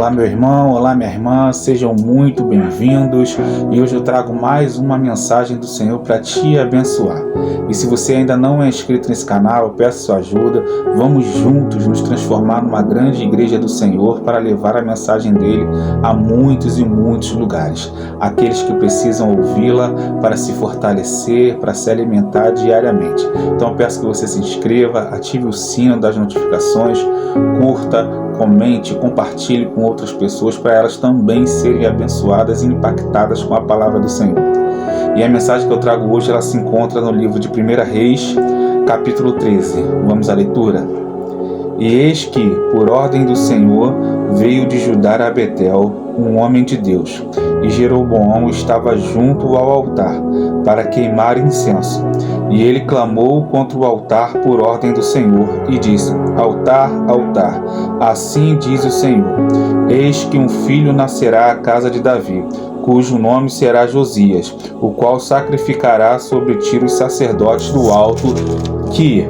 Olá meu irmão, olá minha irmã, sejam muito bem-vindos e hoje eu trago mais uma mensagem do Senhor para te abençoar. E se você ainda não é inscrito nesse canal, eu peço sua ajuda, vamos juntos nos transformar numa grande igreja do Senhor para levar a mensagem dele a muitos e muitos lugares. Aqueles que precisam ouvi-la para se fortalecer, para se alimentar diariamente. Então eu peço que você se inscreva, ative o sino das notificações, curta, comente, compartilhe com outras pessoas para elas também serem abençoadas e impactadas com a palavra do Senhor. E a mensagem que eu trago hoje, ela se encontra no livro de 1 Reis, capítulo 13. Vamos à leitura? E eis que, por ordem do Senhor, veio de Judá a Betel um homem de Deus, e Jeroboão estava junto ao altar para queimar incenso. E ele clamou contra o altar por ordem do Senhor, e disse: Altar, altar, assim diz o Senhor, eis que um filho nascerá à casa de Davi, cujo nome será Josias, o qual sacrificará sobre ti os sacerdotes do alto, que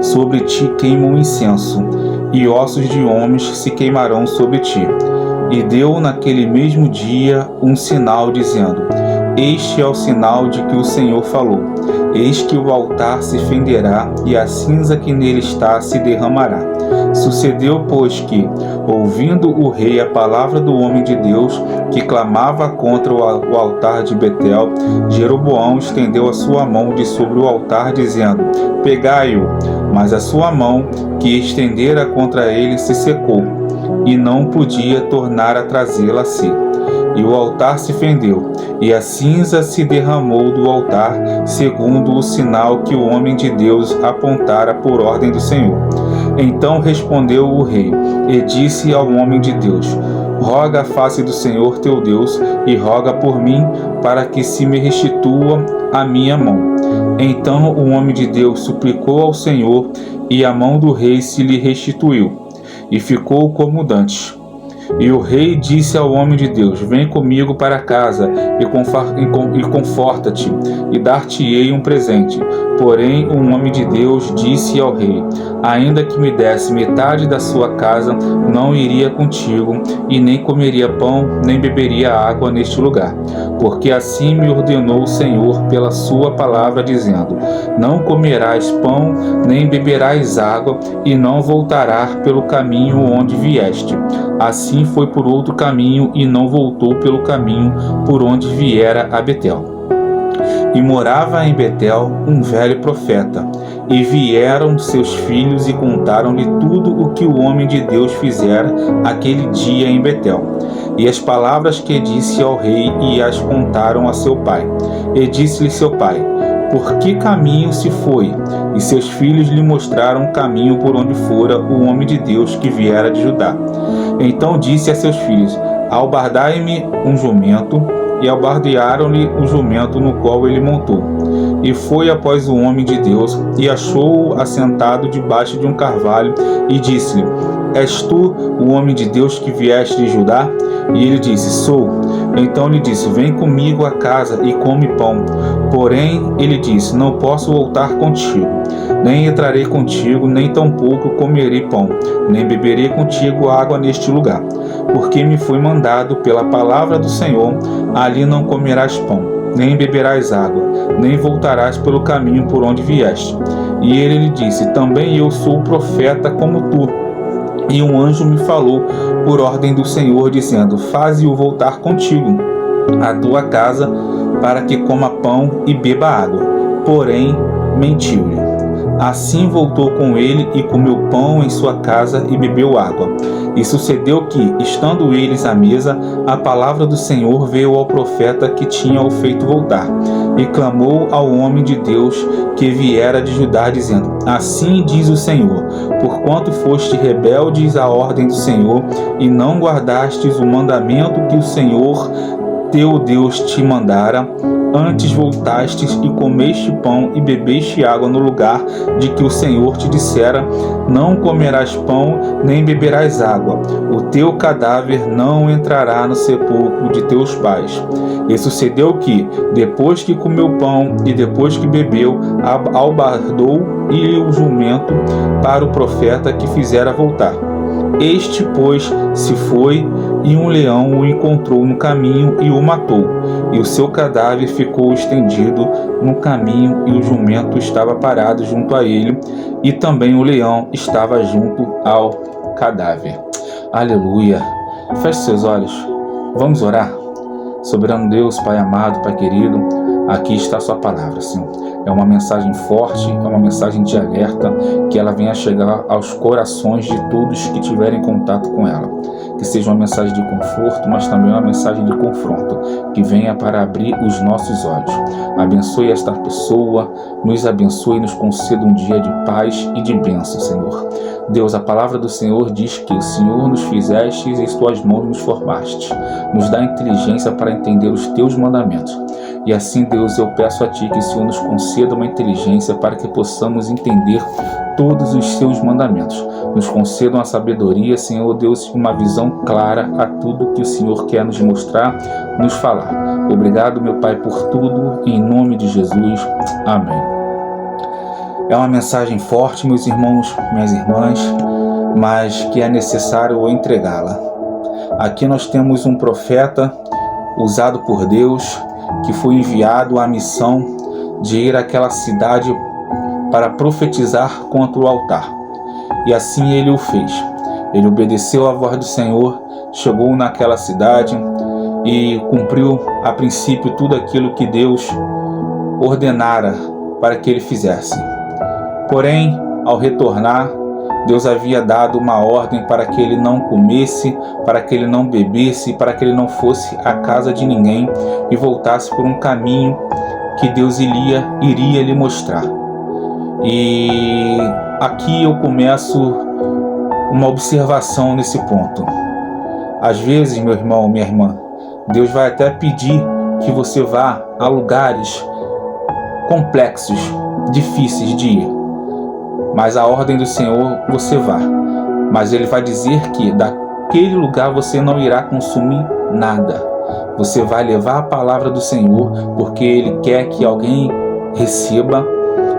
sobre ti queimam incenso, e ossos de homens se queimarão sobre ti. E deu naquele mesmo dia um sinal, dizendo: Este é o sinal de que o Senhor falou. Eis que o altar se fenderá, e a cinza que nele está se derramará. Sucedeu, pois, que, ouvindo o rei a palavra do homem de Deus, que clamava contra o altar de Betel, Jeroboão estendeu a sua mão de sobre o altar, dizendo: Pegai-o. Mas a sua mão, que estendera contra ele, se secou, e não podia tornar a trazê-la a si. E o altar se fendeu, e a cinza se derramou do altar, segundo o sinal que o homem de Deus apontara por ordem do Senhor. Então respondeu o rei, e disse ao homem de Deus: Roga a face do Senhor teu Deus, e roga por mim, para que se me restitua a minha mão. Então o homem de Deus suplicou ao Senhor, e a mão do rei se lhe restituiu, e ficou como dantes. E o rei disse ao homem de Deus: Vem comigo para casa e conforta-te, e dar-te-ei um presente. Porém, o homem de Deus disse ao rei: Ainda que me desse metade da sua casa, não iria contigo, e nem comeria pão, nem beberia água neste lugar. Porque assim me ordenou o Senhor pela sua palavra, dizendo: Não comerás pão, nem beberás água, e não voltarás pelo caminho onde vieste. Assim foi por outro caminho, e não voltou pelo caminho por onde viera a Betel. E morava em Betel um velho profeta, e vieram seus filhos e contaram-lhe tudo o que o homem de Deus fizera aquele dia em Betel, e as palavras que disse ao rei, e as contaram a seu pai. E disse-lhe seu pai: Por que caminho se foi? E seus filhos lhe mostraram o caminho por onde fora o homem de Deus que viera de Judá. Então disse a seus filhos: Albardai-me um jumento. E albardearam-lhe o jumento no qual ele montou. E foi após o homem de Deus, e achou-o assentado debaixo de um carvalho, e disse-lhe: És tu o homem de Deus que vieste de Judá? E ele disse: Sou. Então lhe disse: Vem comigo a casa e come pão. Porém ele disse: Não posso voltar contigo, nem entrarei contigo, nem tampouco comerei pão, nem beberei contigo água neste lugar. Porque me foi mandado pela palavra do Senhor: ali não comerás pão, nem beberás água, nem voltarás pelo caminho por onde vieste. E ele lhe disse: Também eu sou profeta como tu. E um anjo me falou por ordem do Senhor, dizendo: Faze-o voltar contigo à tua casa, para que coma pão e beba água. Porém, mentiu-lhe. Assim voltou com ele e comeu pão em sua casa e bebeu água. E sucedeu que, estando eles à mesa, a palavra do Senhor veio ao profeta que tinha o feito voltar, e clamou ao homem de Deus que viera de Judá, dizendo: Assim diz o Senhor, porquanto foste rebeldes à ordem do Senhor, e não guardastes o mandamento que o Senhor teu Deus te mandara, antes voltastes e comeste pão e bebeste água no lugar de que o Senhor te dissera: Não comerás pão, nem beberás água. O teu cadáver não entrará no sepulcro de teus pais. E sucedeu que, depois que comeu pão e depois que bebeu, albardou-lhe o jumento para o profeta que fizera voltar. Este, pois, se foi, e um leão o encontrou no caminho e o matou. E o seu cadáver ficou estendido no caminho, e o jumento estava parado junto a ele, e também o leão estava junto ao cadáver. Aleluia! Feche seus olhos. Vamos orar. Soberano Deus, Pai amado, Pai querido, aqui está a sua palavra, Senhor. É uma mensagem forte, é uma mensagem de alerta, que ela venha chegar aos corações de todos que tiverem contato com ela. Que seja uma mensagem de conforto, mas também uma mensagem de confronto, que venha para abrir os nossos olhos. Abençoe esta pessoa, nos abençoe e nos conceda um dia de paz e de bênção, Senhor. Deus, a palavra do Senhor diz que o Senhor nos fizeste e as tuas mãos nos formaste. Nos dá inteligência para entender os teus mandamentos. E assim, Deus, eu peço a Ti que o Senhor nos conceda uma inteligência para que possamos entender todos os Seus mandamentos. Nos conceda uma sabedoria, Senhor Deus, uma visão clara a tudo que o Senhor quer nos mostrar, nos falar. Obrigado, meu Pai, por tudo, em nome de Jesus. Amém. É uma mensagem forte, meus irmãos, minhas irmãs, mas que é necessário entregá-la. Aqui nós temos um profeta usado por Deus, que foi enviado à missão de ir àquela cidade para profetizar contra o altar. E assim ele o fez. Ele obedeceu à voz do Senhor, chegou naquela cidade e cumpriu a princípio tudo aquilo que Deus ordenara para que ele fizesse. Porém, ao retornar, Deus havia dado uma ordem para que ele não comesse, para que ele não bebesse, para que ele não fosse à casa de ninguém e voltasse por um caminho que Deus iria lhe mostrar. E aqui eu começo uma observação nesse ponto. Às vezes, meu irmão, minha irmã, Deus vai até pedir que você vá a lugares complexos, difíceis de ir. Mas a ordem do Senhor você vá. Mas Ele vai dizer que daquele lugar você não irá consumir nada. Você vai levar a palavra do Senhor, porque Ele quer que alguém receba.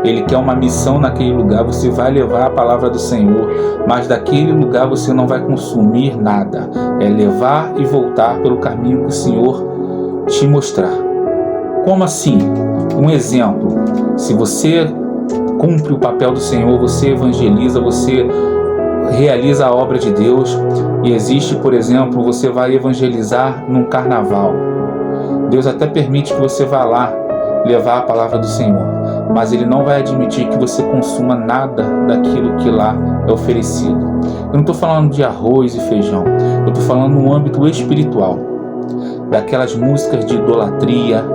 Ele quer uma missão naquele lugar. Você vai levar a palavra do Senhor, mas daquele lugar você não vai consumir nada. É levar e voltar pelo caminho que o Senhor te mostrar. Como assim? Um exemplo. Se você cumpre o papel do Senhor, você evangeliza, você realiza a obra de Deus, e existe, por exemplo, você vai evangelizar num carnaval. Deus até permite que você vá lá levar a palavra do Senhor, mas Ele não vai admitir que você consuma nada daquilo que lá é oferecido. Eu não estou falando de arroz e feijão, eu estou falando no âmbito espiritual, daquelas músicas de idolatria,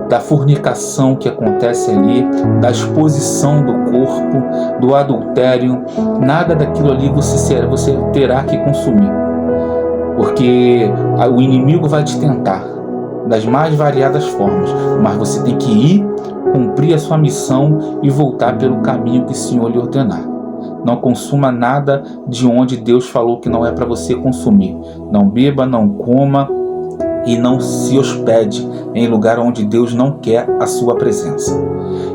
da fornicação que acontece ali, da exposição do corpo, do adultério. Nada daquilo ali você terá que consumir, porque o inimigo vai te tentar das mais variadas formas, mas você tem que ir, cumprir a sua missão e voltar pelo caminho que o Senhor lhe ordenar. Não consuma nada de onde Deus falou que não é para você consumir. Não beba, não coma e não se hospede em lugar onde Deus não quer a sua presença.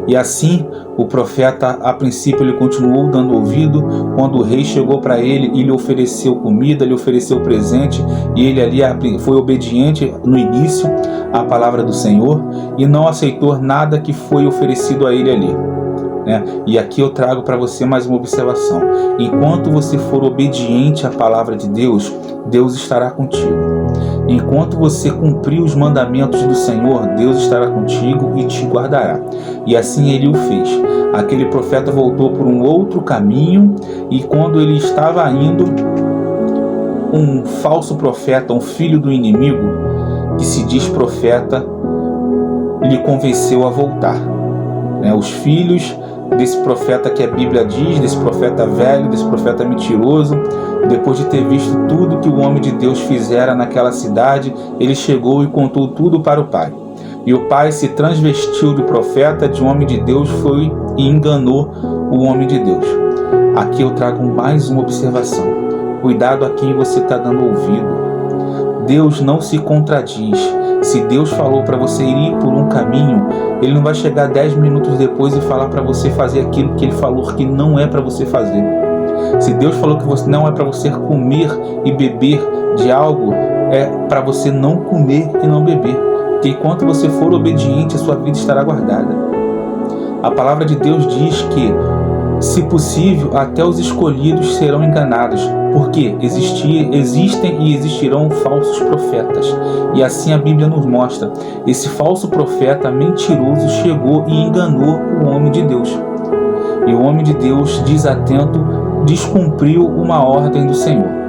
E assim, o profeta, a princípio, ele continuou dando ouvido quando o rei chegou para ele e lhe ofereceu comida, lhe ofereceu presente, e ele ali foi obediente no início à palavra do Senhor e não aceitou nada que foi oferecido a ele ali. E aqui eu trago para você mais uma observação. Enquanto você for obediente à palavra de Deus, Deus estará contigo. Enquanto você cumprir os mandamentos do Senhor, Deus estará contigo e te guardará. E assim ele o fez. Aquele profeta voltou por um outro caminho, e quando ele estava indo, um falso profeta, um filho do inimigo, que se diz profeta, lhe convenceu a voltar. Os filhos desse profeta que a Bíblia diz, desse profeta velho, desse profeta mentiroso, depois de ter visto tudo que o homem de Deus fizera naquela cidade, ele chegou e contou tudo para o pai. E o pai se transvestiu de profeta, de homem de Deus, foi e enganou o homem de Deus. Aqui eu trago mais uma observação. Cuidado a quem você está dando ouvido. Deus não se contradiz. Se Deus falou para você ir por um caminho, Ele não vai chegar 10 minutos depois e falar para você fazer aquilo que Ele falou que não é para você fazer. Se Deus falou que não é para você comer e beber de algo, é para você não comer e não beber. Porque enquanto você for obediente, a sua vida estará guardada. A palavra de Deus diz que, se possível, até os escolhidos serão enganados, porque existem e existirão falsos profetas. E assim a Bíblia nos mostra. Esse falso profeta mentiroso chegou e enganou o homem de Deus. E o homem de Deus, desatento, descumpriu uma ordem do Senhor.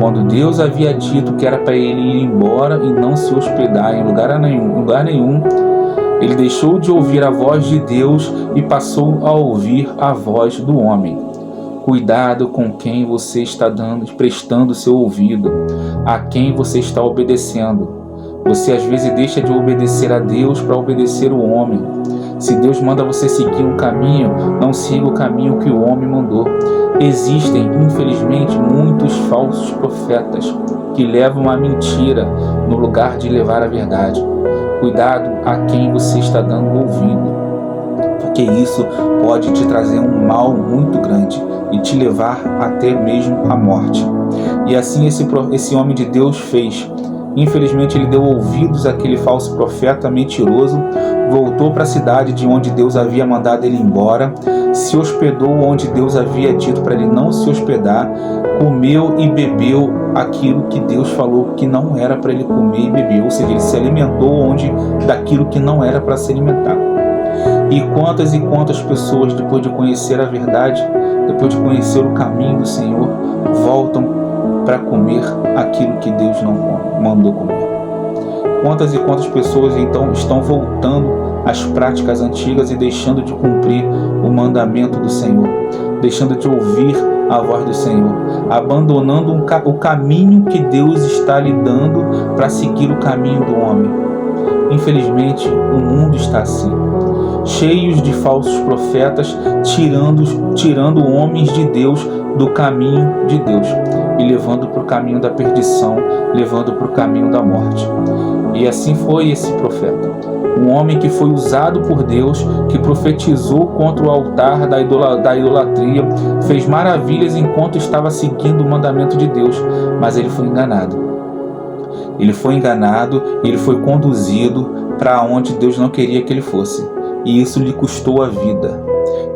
Quando Deus havia dito que era para ele ir embora e não se hospedar em lugar nenhum, ele deixou de ouvir a voz de Deus e passou a ouvir a voz do homem. Cuidado com quem você está prestando seu ouvido, a quem você está obedecendo. Você às vezes deixa de obedecer a Deus para obedecer o homem. Se Deus manda você seguir um caminho, não siga o caminho que o homem mandou. Existem, infelizmente, muitos falsos profetas que levam a mentira no lugar de levar a verdade. Cuidado a quem você está dando ouvido, porque isso pode te trazer um mal muito grande e te levar até mesmo à morte. E assim esse homem de Deus fez. Infelizmente ele deu ouvidos àquele falso profeta mentiroso, voltou para a cidade de onde Deus havia mandado ele embora, se hospedou onde Deus havia dito para ele não se hospedar, comeu e bebeu aquilo que Deus falou que não era para ele comer e beber, ou seja, ele se alimentou daquilo que não era para se alimentar. E quantas pessoas, depois de conhecer a verdade, depois de conhecer o caminho do Senhor, voltam para comer aquilo que Deus não mandou comer. Quantas pessoas então estão voltando às práticas antigas e deixando de cumprir o mandamento do Senhor, deixando de ouvir a voz do Senhor, abandonando o caminho que Deus está lhe dando para seguir o caminho do homem. Infelizmente, o mundo está assim, cheios de falsos profetas, tirando homens de Deus do caminho de Deus e levando para o caminho da perdição, levando para o caminho da morte. E assim foi esse profeta, um homem que foi usado por Deus, que profetizou contra o altar da idolatria, fez maravilhas enquanto estava seguindo o mandamento de Deus, mas ele foi enganado. Ele foi conduzido para onde Deus não queria que ele fosse, e isso lhe custou a vida.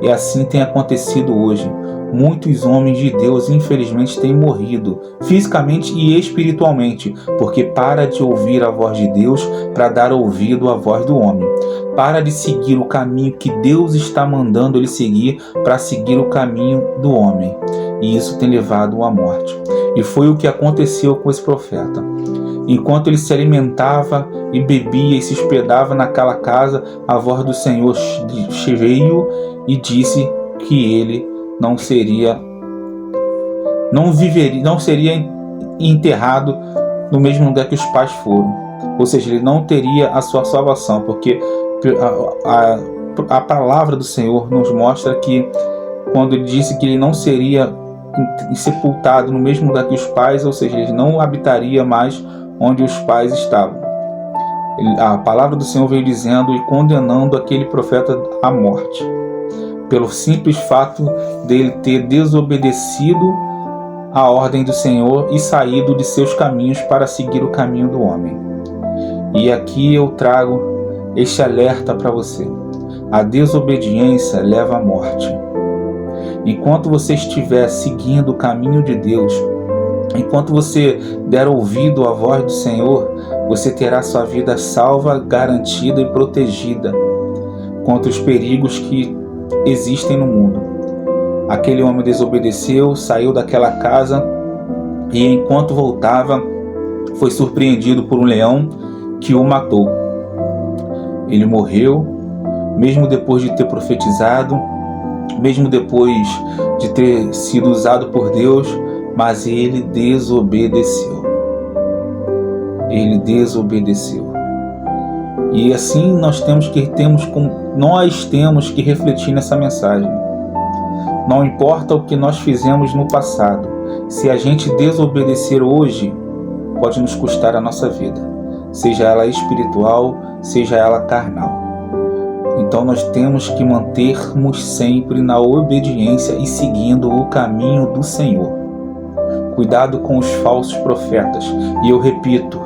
E assim tem acontecido hoje. Muitos homens de Deus, infelizmente, têm morrido, fisicamente e espiritualmente, porque para de ouvir a voz de Deus para dar ouvido à voz do homem. Para de seguir o caminho que Deus está mandando ele seguir para seguir o caminho do homem. E isso tem levado à morte. E foi o que aconteceu com esse profeta. Enquanto ele se alimentava e bebia e se hospedava naquela casa, a voz do Senhor veio e disse que ele não seria enterrado no mesmo lugar que os pais foram. Ou seja, ele não teria a sua salvação, porque a palavra do Senhor nos mostra que quando ele disse que ele não seria sepultado no mesmo lugar que os pais, ou seja, ele não habitaria mais onde os pais estavam. A palavra do Senhor veio dizendo e condenando aquele profeta à morte, pelo simples fato dele ter desobedecido a ordem do Senhor e saído de seus caminhos para seguir o caminho do homem. E aqui eu trago este alerta para você. A desobediência leva à morte. Enquanto você estiver seguindo o caminho de Deus, enquanto você der ouvido à voz do Senhor, você terá sua vida salva, garantida e protegida contra os perigos que existem no mundo. Aquele homem desobedeceu, saiu daquela casa e enquanto voltava foi surpreendido por um leão que o matou. Ele morreu, mesmo depois de ter profetizado, mesmo depois de ter sido usado por Deus, mas ele desobedeceu. Ele desobedeceu. E assim nós temos que refletir nessa mensagem. Não importa o que nós fizemos no passado, se a gente desobedecer hoje, pode nos custar a nossa vida, seja ela espiritual, seja ela carnal. Então nós temos que mantermos sempre na obediência e seguindo o caminho do Senhor. Cuidado com os falsos profetas. E eu repito,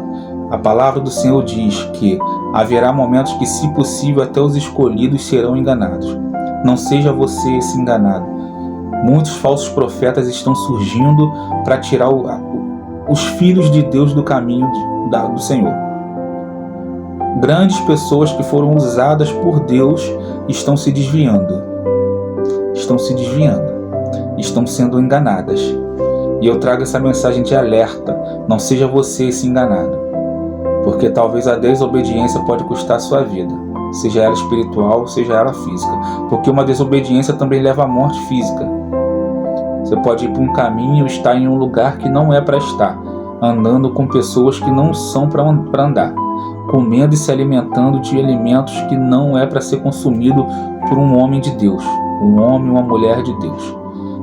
a palavra do Senhor diz que haverá momentos que, se possível, até os escolhidos serão enganados. Não seja você esse enganado. Muitos falsos profetas estão surgindo para tirar os filhos de Deus do caminho do Senhor. Grandes pessoas que foram usadas por Deus estão se desviando. Estão sendo enganadas. E eu trago essa mensagem de alerta. Não seja você esse enganado. Porque talvez a desobediência pode custar a sua vida. Seja ela espiritual, seja ela física. Porque uma desobediência também leva à morte física. Você pode ir para um caminho e estar em um lugar que não é para estar. Andando com pessoas que não são para andar. Comendo e se alimentando de alimentos que não é para ser consumido por um homem de Deus. Um homem ou uma mulher de Deus.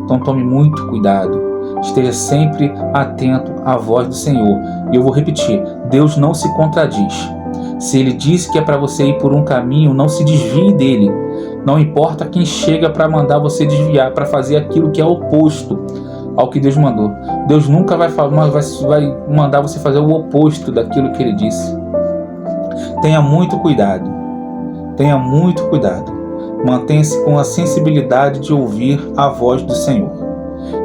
Então tome muito cuidado. Esteja sempre atento à voz do Senhor. E eu vou repetir, Deus não se contradiz. Se Ele disse que é para você ir por um caminho, não se desvie dele. Não importa quem chega para mandar você desviar, para fazer aquilo que é oposto ao que Deus mandou. Deus nunca vai mandar você fazer o oposto daquilo que Ele disse. Tenha muito cuidado. Mantenha-se com a sensibilidade de ouvir a voz do Senhor.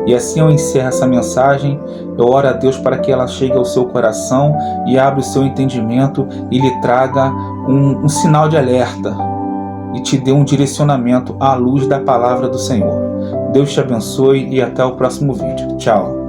E assim eu encerro essa mensagem. Eu oro a Deus para que ela chegue ao seu coração e abra o seu entendimento e lhe traga um sinal de alerta e te dê um direcionamento à luz da palavra do Senhor. Deus te abençoe e até o próximo vídeo. Tchau.